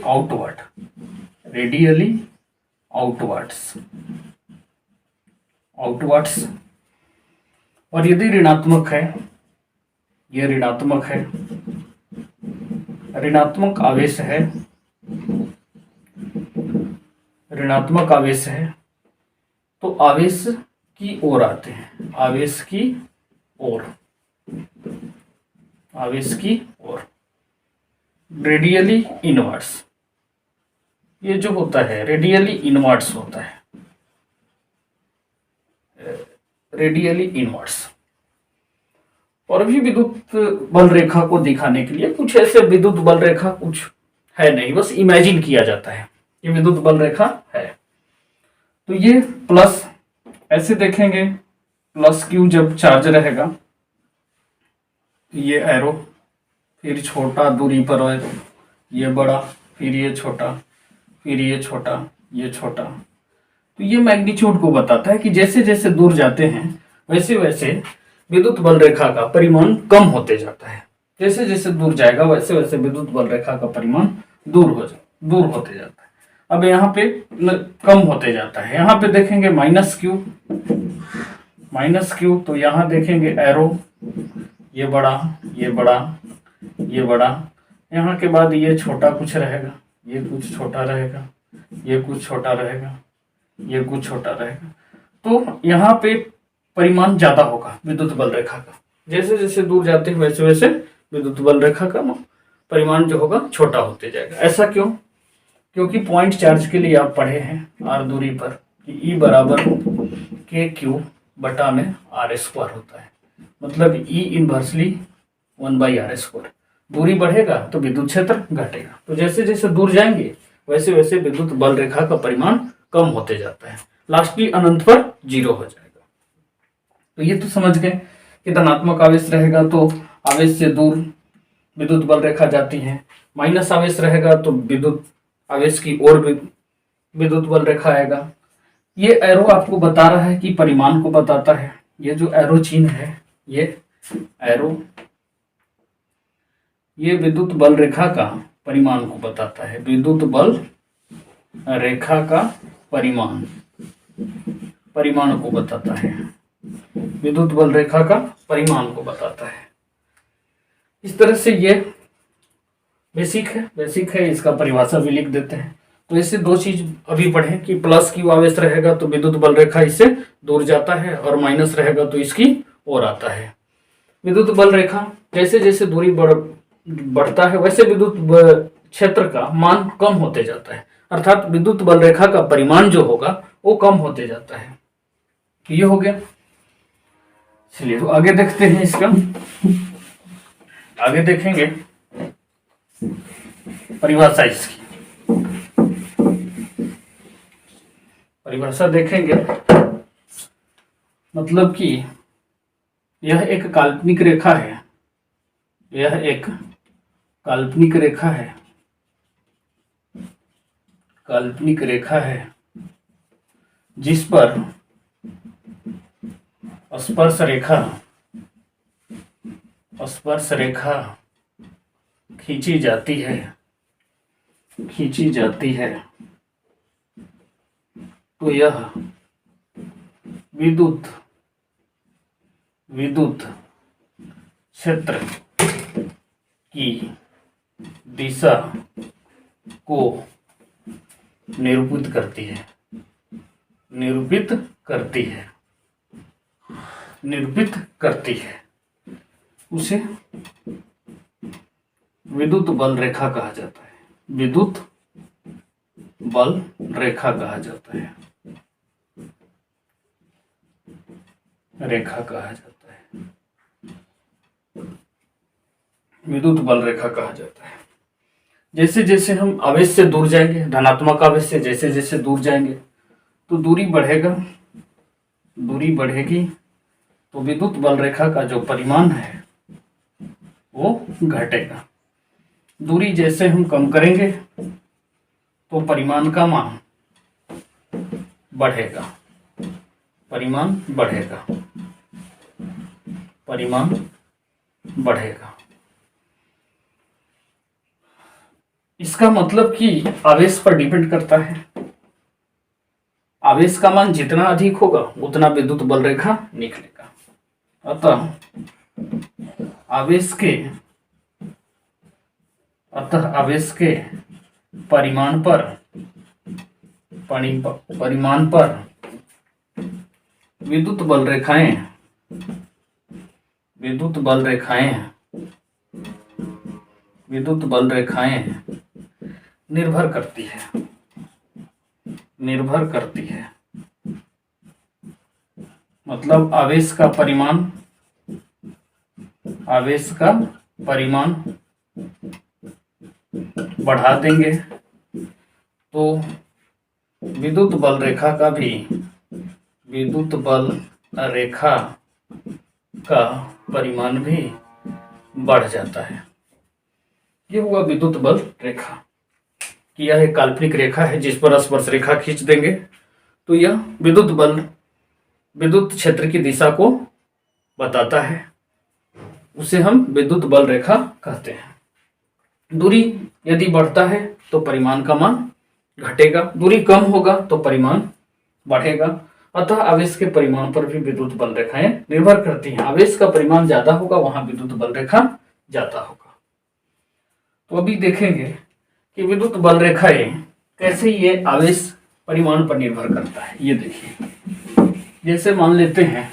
Outward, radially outwards, outwards. और यदि ऋणात्मक है, ये ऋणात्मक है, ऋणात्मक आवेश है, ऋणात्मक आवेश है, तो आवेश की ओर आते हैं, आवेश की ओर, आवेश की ओर, रेडियली इनवर्स। ये जो होता है रेडियली इनवर्स होता है, रेडियली इनवर्स। और भी विद्युत बल रेखा को दिखाने के लिए कुछ ऐसे विद्युत बल रेखा कुछ है नहीं, बस इमेजिन किया जाता है ये विद्युत बल रेखा है। तो ये प्लस, ऐसे देखेंगे प्लस क्यू जब चार्ज रहेगा, ये एरो, फिर छोटा दूरी पर है, ये बड़ा, फिर ये छोटा, फिर ये छोटा, ये छोटा। तो ये मैग्नीट्यूड को बताता है कि जैसे जैसे दूर जाते हैं वैसे वैसे विद्युत बल रेखा का परिमाण कम होते जाता है। जैसे जैसे दूर जाएगा वैसे वैसे विद्युत बल रेखा का परिमाण दूर होते जाता है। अब यहाँ पे कम होते जाता है। यहाँ पे देखेंगे माइनस क्यू, तो यहाँ देखेंगे एरो, ये बड़ा, ये बड़ा, ये बड़ा, यहाँ के बाद ये छोटा कुछ रहेगा, ये कुछ छोटा रहेगा, ये कुछ छोटा रहेगा, ये कुछ छोटा रहेगा। तो यहाँ पे परिमाण ज्यादा होगा विद्युत बल रेखा का। जैसे जैसे दूर जाते हैं वैसे वैसे विद्युत बल रेखा का परिमाण जो होगा छोटा होते जाएगा। ऐसा क्यों? क्योंकि पॉइंट चार्ज के लिए आप पढ़े हैं आर दूरी पर कि ई बराबर के क्यू बटा में आर स्क्वायर होता है, मतलब ई इनवर्सली 1/r²। दूरी बढ़ेगा तो विद्युत क्षेत्र घटेगा। तो जैसे जैसे दूर जाएंगे वैसे वैसे विद्युत बल रेखा का परिमाण कम होते जाता है, लास्टली अनंत पर 0 हो जाएगा। तो ये तो समझ गए कि धनात्मक आवेश रहेगा तो आवेश से दूर विद्युत बल रेखा जाती है, माइनस आवेश रहेगा तो विद्युत आवेश की ओर विद्युत बल रेखा आएगा। ये एरो आपको बता रहा है कि परिमाण को बताता है। ये जो एरो चिन्ह है, ये एरो, ये विद्युत बल रेखा का परिमाण को बताता है। विद्युत बल रेखा का परिमाण को बताता है, विद्युत बल रेखा का परिमाण को बताता है। इस तरह से ये बेसिक है, इसका परिभाषा भी लिख देते हैं। तो इससे दो चीज अभी पढ़े कि प्लस क्यू आवेश रहेगा तो विद्युत बल रेखा इससे दूर जाता है, और माइनस रहेगा तो इसकी ओर आता है। विद्युत बल रेखा जैसे जैसे दूरी बढ़ता है वैसे विद्युत क्षेत्र का मान कम होते जाता है, अर्थात विद्युत बल रेखा का परिमाण जो होगा वो कम होते जाता है। ये हो गया। चलिए तो आगे देखते हैं इसका, आगे देखेंगे परिभाषा इसकी। परिभाषा देखेंगे, मतलब कि यह एक काल्पनिक रेखा है, यह एक काल्पनिक रेखा है, काल्पनिक रेखा है जिस पर स्पर्श रेखा खींची जाती है, तो यह विद्युत क्षेत्र की दिशा को निरूपित करती है, उसे विद्युत बल रेखा कहा जाता है, विद्युत बल रेखा कहा जाता है, विद्युत बल रेखा कहा जाता है। जैसे जैसे हम आवेश से दूर जाएंगे, धनात्मक आवेश से जैसे जैसे दूर जाएंगे तो दूरी बढ़ेगी तो विद्युत बल रेखा का जो परिमाण है वो घटेगा। दूरी जैसे हम कम करेंगे तो परिमाण का मान बढ़ेगा, परिमाण बढ़ेगा। इसका मतलब कि आवेश पर डिपेंड करता है। आवेश का मान जितना अधिक होगा उतना विद्युत बल रेखा निकलेगा। अतः आवेश के परिमाण पर विद्युत बल रेखाएं निर्भर करती है। मतलब आवेश का परिमाण बढ़ा देंगे तो विद्युत बल रेखा का परिमाण भी बढ़ जाता है। ये हुआ विद्युत बल रेखा कि यह एक काल्पनिक रेखा है जिस पर स्पर्श रेखा खींच देंगे तो यह विद्युत क्षेत्र की दिशा को बताता है। उसे हम विद्युत बल रेखा कहते हैं। दूरी यदि बढ़ता है तो परिमाण का मान घटेगा, दूरी कम होगा तो परिमाण बढ़ेगा। अतः आवेश के परिमाण पर भी विद्युत बल रेखाएं निर्भर करती हैं। आवेश का परिमाण ज्यादा होगा वहां विद्युत बल रेखा ज्यादा होगा। तो अभी देखेंगे कि विद्युत बल रेखाएं कैसे ये आवेश परिमाण पर निर्भर करता है। ये देखिए, जैसे मान लेते हैं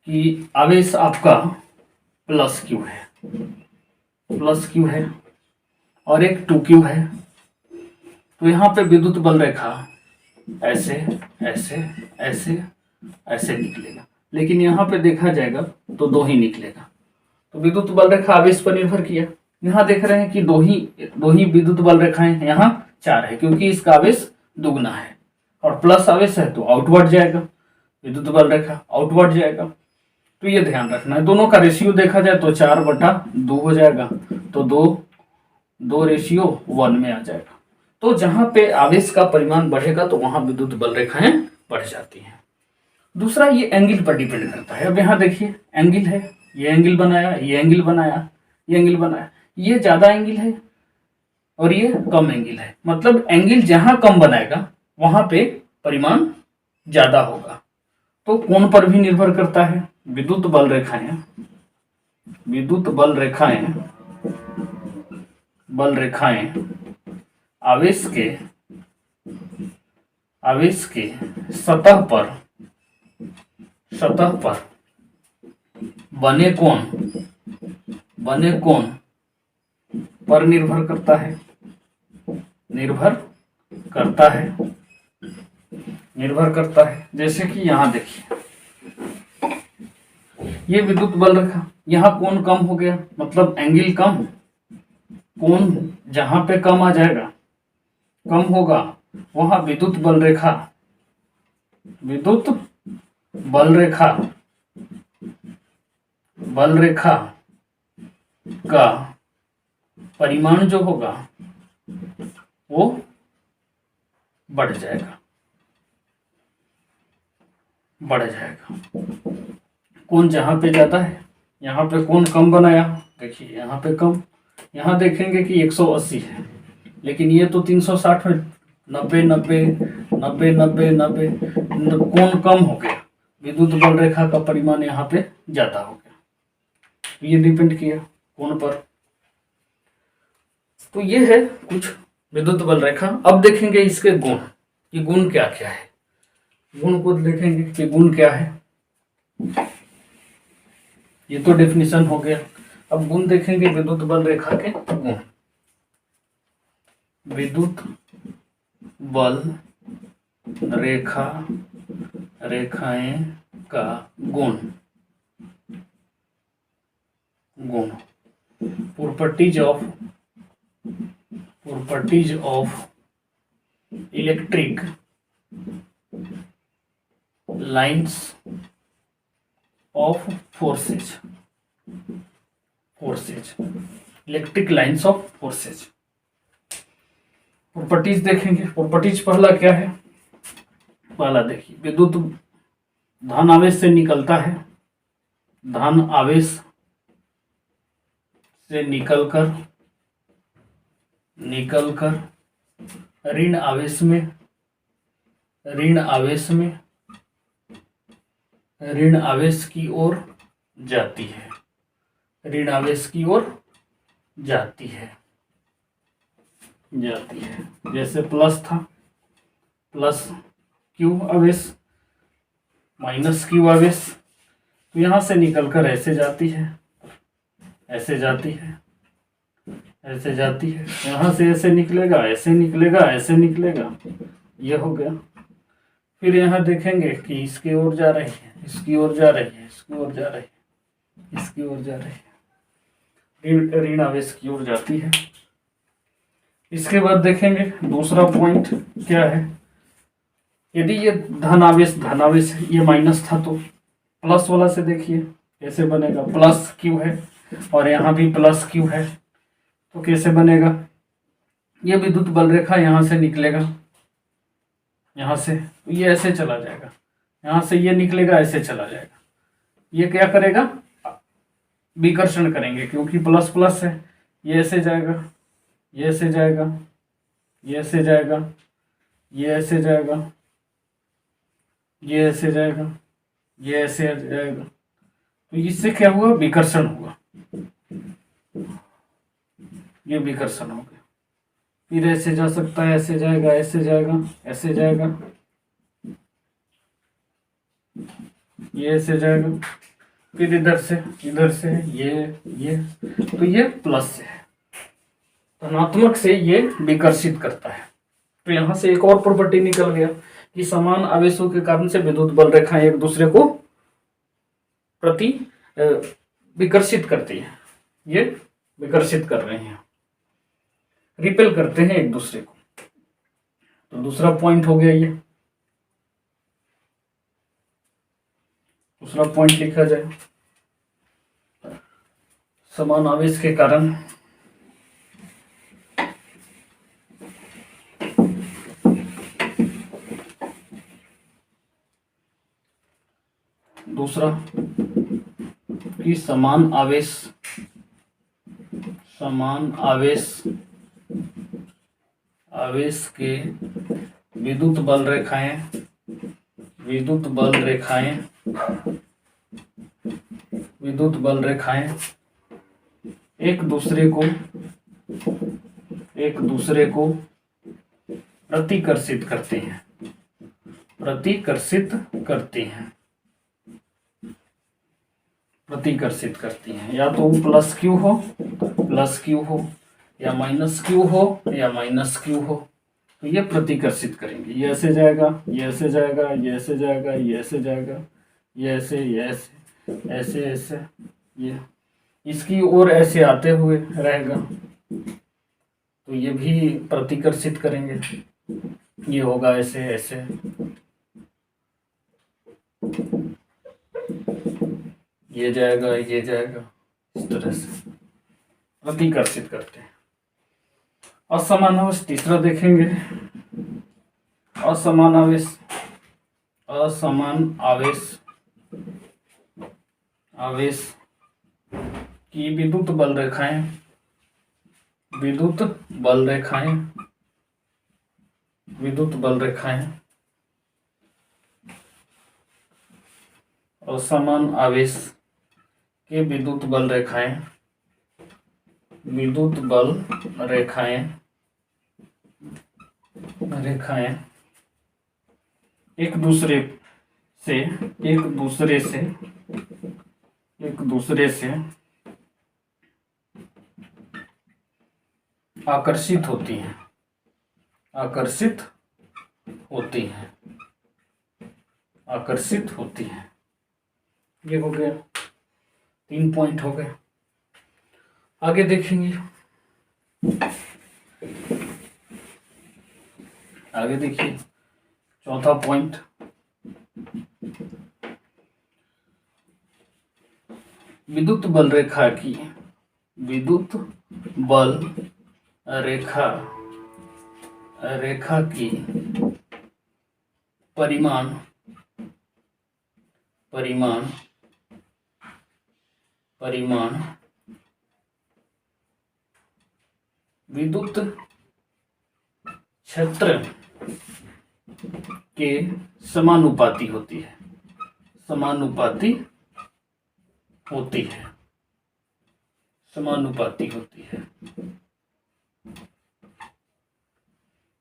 कि आवेश आपका प्लस क्यू है और एक 2Q है। तो यहाँ पे विद्युत बल रेखा ऐसे निकलेगा, लेकिन यहाँ पे देखा जाएगा तो 2 ही निकलेगा। तो विद्युत बल रेखा आवेश पर निर्भर किया। यहाँ देख रहे हैं कि दो ही विद्युत बल रेखाएं, यहाँ 4 है क्योंकि इसका आवेश दुगना है और प्लस आवेश है तो आउटवर्ड जाएगा, विद्युत बल रेखा आउटवर्ड जाएगा। तो ये ध्यान रखना है। दोनों का रेशियो देखा जाए तो 4/2 हो जाएगा, तो 2:1 में आ जाएगा। तो जहां पे आवेश का परिमाण बढ़ेगा तो वहां विद्युत बल रेखाएं बढ़ जाती हैं। दूसरा, ये एंगल पर डिपेंड करता है। अब यहाँ देखिए, एंगल है, ये एंगल बनाया, ये एंगल बनाया, ये एंगल बनाया, ये ज्यादा एंगल है और ये कम एंगल है। मतलब एंगल जहां कम बनाएगा वहां पे परिमाण ज्यादा होगा। तो कोण पर भी निर्भर करता है। विद्युत बल रेखाएं आवेश के सतह पर बने कोण पर निर्भर करता है। जैसे कि यहाँ देखिए, ये विद्युत बल रेखा, यहाँ कोण कम हो गया, मतलब एंगल कम, कोण जहां पे कम आ जाएगा, कम होगा, वहां विद्युत बल रेखा का परिमाण जो होगा वो बढ़ जाएगा। कोण जहां पे जाता है, यहाँ पे कोण कम बनाया, देखिए यहाँ पे कम, यहाँ देखेंगे कि 180 है, लेकिन ये तो 360 है, 90 कोण कम हो गया, विद्युत बल रेखा का परिमाण यहाँ पे ज्यादा हो गया। तो ये डिपेंड किया कोण पर। तो ये है कुछ विद्युत बल रेखा। अब देखेंगे इसके गुण, कि गुण क्या क्या है। गुण को देखेंगे कि गुण क्या है। ये तो डेफिनेशन हो गया। अब गुण देखेंगे विद्युत बल रेखा के गुण। विद्युत बल रेखाएं का गुण properties of electric lines of forces electric lines of forces. Properties देखेंगे। प्रॉपर्टीज पहला क्या है, पहला देखिए, धन आवेश से निकलता है, धन आवेश से निकलकर ऋण आवेश में ऋण आवेश की ओर जाती है, ऋण आवेश की ओर जाती है। जैसे प्लस था, प्लस क्यू आवेश माइनस क्यू आवेश, तो यहां से निकलकर ऐसे जाती है, ऐसे जाती है, ऐसे जाती है, यहां से ऐसे निकलेगा, ऐसे निकलेगा, ऐसे निकलेगा, ये हो गया। फिर यहाँ देखेंगे कि इसकी ओर जा रही है, इसकी ओर जा रही है, इसकी ओर जा रही है, इसकी ओर जा रही है, ऋण आवेश की ओर जाती है। इसके बाद देखेंगे दूसरा पॉइंट क्या है। यदि ये धन आवेश ये माइनस था तो प्लस वाला से देखिए कैसे बनेगा, प्लस क्यू है और यहाँ भी प्लस क्यू है, तो कैसे बनेगा। ये विद्युत बल रेखा यहाँ से निकलेगा, यहाँ से तो ये ऐसे चला जाएगा, यहाँ से ये निकलेगा, ऐसे चला जाएगा। ये क्या करेगा, विकर्षण करेंगे क्योंकि प्लस प्लस है, ये ऐसे जाएगा, ये ऐसे जाएगा, ये ऐसे जाएगा, ये ऐसे जाएगा, ये ऐसे जाएगा, ये ऐसे जाएगा, तो इससे क्या हुआ, विकर्षण हुआ, ये विकर्षण हो गया। फिर ऐसे जा सकता है, ऐसे जाएगा, ऐसे जाएगा, ऐसे जाएगा, ये ऐसे जाएगा, फिर इधर से ये तो ये प्लस से है, धनात्मक से ये विकर्षित करता है। तो यहां से एक और प्रॉपर्टी निकल गया कि समान आवेशों के कारण से विद्युत बल रेखाएं एक दूसरे को प्रति विकर्षित करती है, ये विकर्षित कर रहे हैं, रिपेल करते हैं एक दूसरे को। तो दूसरा पॉइंट हो गया ये, दूसरा पॉइंट लिखा जाए, समान आवेश के कारण दूसरा कि समान आवेश के विद्युत बल रेखाएं एक दूसरे को प्रतिकर्षित करती हैं, या तो प्लस क्यू हो या माइनस क्यू हो, तो ये प्रतिकर्षित करेंगे, ये ऐसे जाएगा, ये ऐसे जाएगा, ये ऐसे जाएगा, ये ऐसे जाएगा, ये ऐसे, ये इसकी ओर ऐसे आते हुए रहेगा, तो ये भी प्रतिकर्षित करेंगे, ये होगा ऐसे, ये जाएगा, इस तरह से प्रतिकर्षित करते हैं। असमान आवेश तीसरा देखेंगे, असमान आवेश की विद्युत बल रेखाएं असमान आवेश के विद्युत बल रेखाएं एक दूसरे से आकर्षित होती हैं। ये हो गया, 3 पॉइंट हो गए। आगे देखेंगे, आगे देखिए चौथा पॉइंट, विद्युत बल रेखा की परिमाण परिमाण विद्युत क्षेत्र के समानुपाती होती है, समानुपाती होती है।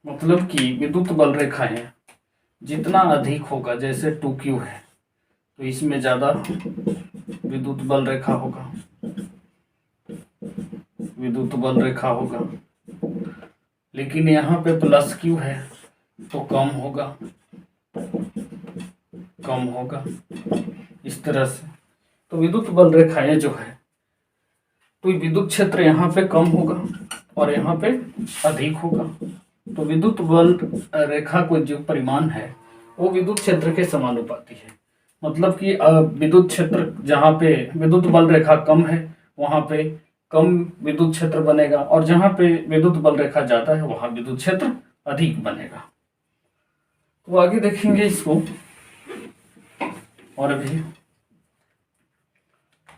मतलब कि विद्युत बल रेखाएं जितना अधिक होगा, जैसे 2Q है तो इसमें ज्यादा विद्युत बल रेखा होगा, लेकिन यहाँ पे +Q है तो कम होगा इस तरह से। तो विद्युत बल रेखाएं जो है, तो विद्युत क्षेत्र यहाँ पे कम होगा और यहाँ पे अधिक होगा। तो विद्युत बल रेखा को जो परिमाण है वो विद्युत क्षेत्र के समानुपाती है। मतलब कि विद्युत क्षेत्र जहाँ पे विद्युत बल रेखा कम है वहाँ पे कम विद्युत क्षेत्र बनेगा, और जहाँ पे विद्युत बल रेखा ज्यादा है वहाँ विद्युत क्षेत्र अधिक बनेगा। तो आगे देखेंगे इसको। और अभी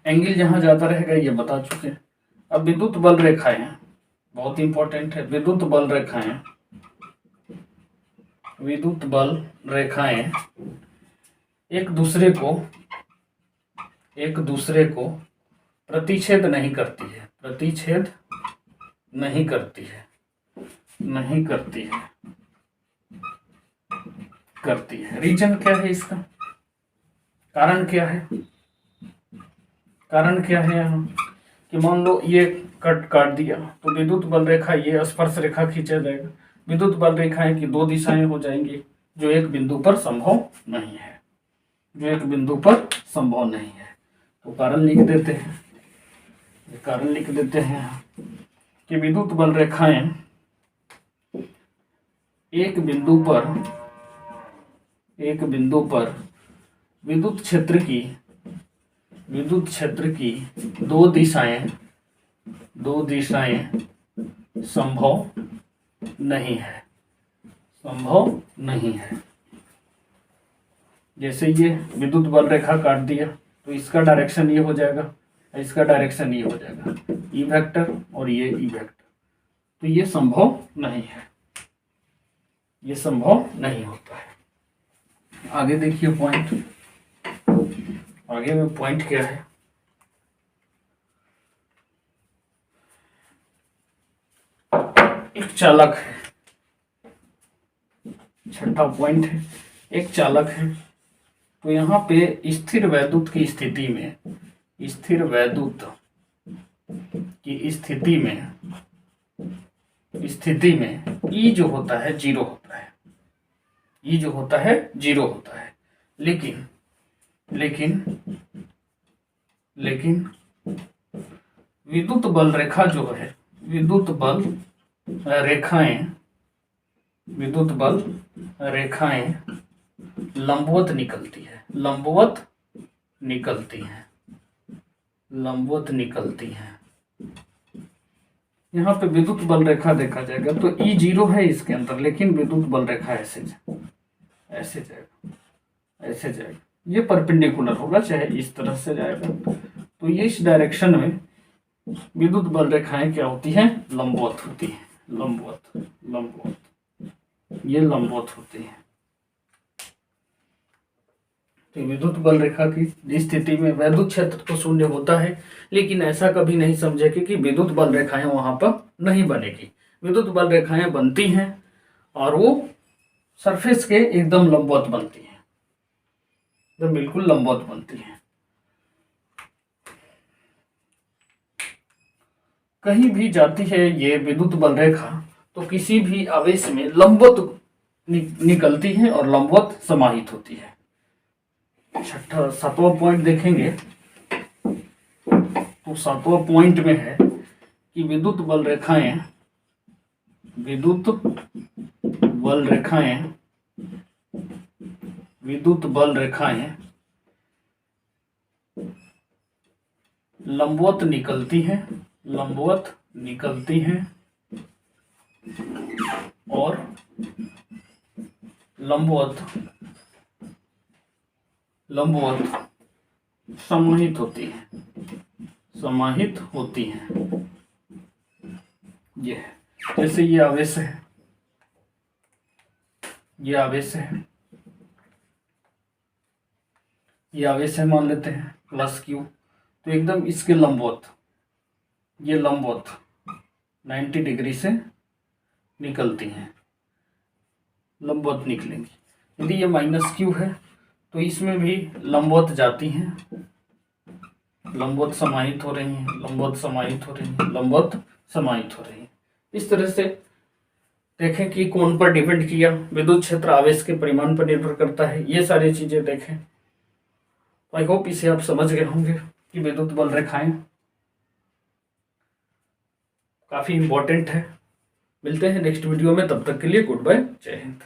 एंगल जहाँ ज्यादा रहेगा ये बता चुके हैं। अब विद्युत बल रेखाएं बहुत इंपॉर्टेंट है। विद्युत बल रेखाएं एक दूसरे को प्रतिच्छेद नहीं करती है। रीजन क्या है इसका? कारण क्या है यहाँ कि मान लो ये काट दिया तो विद्युत बल रेखा, ये स्पर्श रेखा खींचा जाएगा। विद्युत बल रेखाएं की दो दिशाएं हो जाएंगी जो एक बिंदु पर संभव नहीं है। तो कारण लिख देते हैं कि विद्युत बल रेखाएं एक बिंदु पर विद्युत क्षेत्र की दो दिशाएं संभव नहीं है। जैसे ये विद्युत बल रेखा काट दिया तो इसका डायरेक्शन ये हो जाएगा, इसका डायरेक्शन ये हो जाएगा, ई वेक्टर और ये ई वेक्टर। तो ये संभव नहीं होता है। आगे देखिए पॉइंट। आगे में पॉइंट क्या है? एक चालक है, छठा पॉइंट है, एक चालक है। तो यहाँ पे स्थिर वैद्युत की स्थिति में ई जो होता है जीरो होता है। लेकिन विद्युत बल रेखा जो है, विद्युत बल रेखाएं लंबवत निकलती हैं। यहाँ पे विद्युत बल रेखा देखा जाएगा तो ई जीरो है इसके अंदर, लेकिन विद्युत बल रेखा ऐसे जाएगा। ये परपेंडिकुलर होगा, चाहे इस तरह से जाएगा। तो ये इस डायरेक्शन में विद्युत बल रेखाएं क्या होती हैं? लंबवत होती हैं। ये लंबवत होती हैं। तो विद्युत बल रेखा की स्थिति में वैद्युत क्षेत्र तो शून्य होता है, लेकिन ऐसा कभी नहीं समझे कि विद्युत बल रेखाएं वहां पर नहीं बनेगी। विद्युत बल रेखाएं बनती हैं और वो सरफेस के एकदम लंबवत बनती हैं, एकदम बिल्कुल लंबवत बनती हैं। कहीं भी जाती है ये विद्युत बल रेखा तो किसी भी आवेश में लंबवत निकलती है और लंबवत समाहित होती है। सातवां पॉइंट देखेंगे तो सातवां पॉइंट में है कि विद्युत बल रेखाएं लंबवत निकलती हैं और लंबवत लंबवत समाहित होती है, समाहित होती है। ये है, जैसे ये आवेश है, ये आवेश है, ये आवेश है मान लेते हैं प्लस क्यू, तो एकदम इसके लंबवत, ये लंबवत 90 डिग्री से निकलती हैं, लंबवत निकलेंगी। यदि ये माइनस क्यू है तो इसमें भी लंबवत जाती हैं, लंबवत समाहित हो रही हैं, लंबवत समाहित हो रही हैं, लंबवत समाहित हो रही हैं। इस तरह से देखें कि कौन पर डिपेंड किया, विद्युत क्षेत्र आवेश के परिमाण पर निर्भर करता है, ये सारी चीजें देखें। आई होप इसे आप समझ गए होंगे कि विद्युत बल रेखाएं काफी इंपॉर्टेंट है। मिलते हैं नेक्स्ट वीडियो में, तब तक के लिए गुड बाय, जय हिंद।